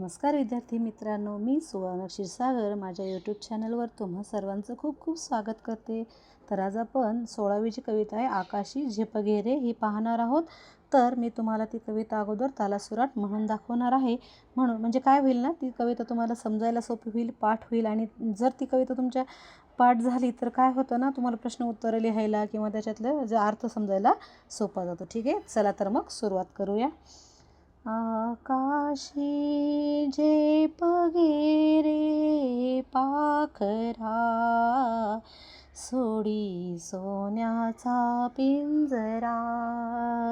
नमस्कार विद्यार्थी मित्रांनो, मी सुवर्ण क्षीरसागर माझ्या यूट्यूब चॅनलवर तुम्हा सर्वांचं खूप खूप स्वागत करते. तर आज आपण 16वीची कविता आहे आकाशी झेपगेरे ही पाहणार आहोत. तर मी तुम्हाला ती कविता अगोदर तालासुरात म्हणून दाखवणार आहे. म्हणजे काय होईल ना, ती कविता तुम्हाला समजायला सोपी होईल, पाठ होईल. आणि जर ती कविता तुमच्या पाठ झाली तर काय होतं ना, तुम्हाला प्रश्न उत्तरं लिहायला किंवा त्याच्यातलं जे अर्थ समजायला सोपा जातो. ठीक आहे, चला तर मग सुरुवात करूया. आकाशी झेपगेरे पाखरा, सोडी सोन्याचा पिंजरा,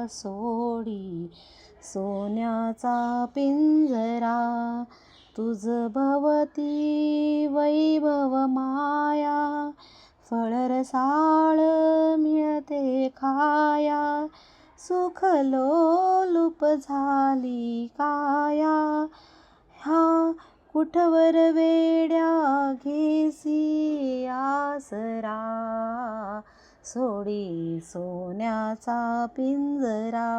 सोडी सोन्याचा पिंजरा. तुझ भवती वैभव माया, फळरसाळ मिळते खाया, सुख लोलुप झाली काया. ह्या कुठवर वेड्या घेसी आसरा, सोडी सोन्याचा पिंजरा,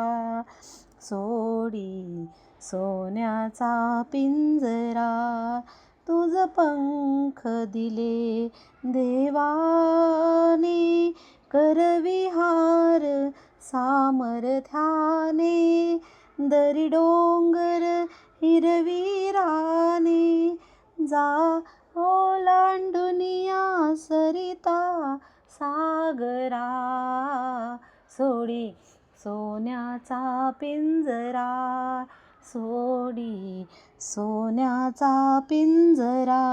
सोडी सोन्याचा पिंजरा. तुझ पंख दिले देवाने, करविहार सामर्थ्याने, दरी डोंगर हिरवी राने, जा ओलांडुनिया सरिता सागरा, सोडी सोन्याचा पिंजरा, सोडी सोन्याचा पिंजरा.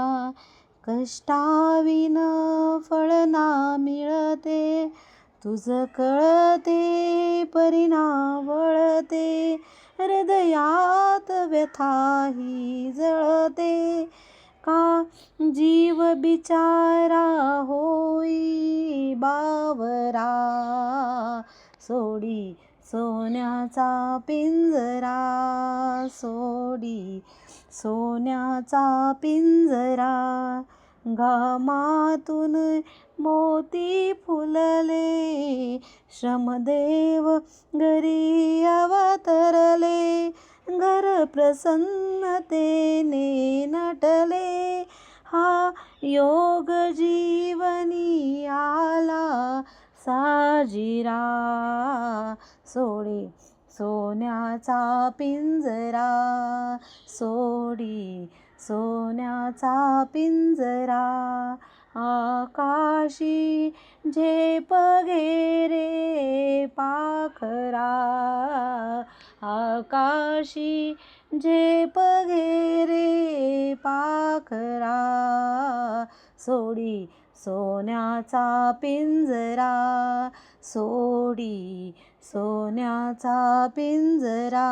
कष्टाविन फळ ना मिळते, तुझ कळते परिणा वळते, हृदयात व्यथाही जळते, का जीव बिचारा होई बावरा, सोडी सोन्याचा पिंजरा, सोडी सोन्याचा पिंजरा. घामातून मोती फुलले, श्रमदेव घरी अवतरले, घर प्रसन्नतेने नटले, हा योग जीवनी आला साजिरा, सोडी सोन्याचा पिंजरा, सोडी सोन्याचा पिंजरा. आकाशी झेपगेरे पाखरा, आकाशी झेपगेरे पाखरा, सोडी सोन्याचा पिंजरा, सोडी सोन्याचा पिंजरा.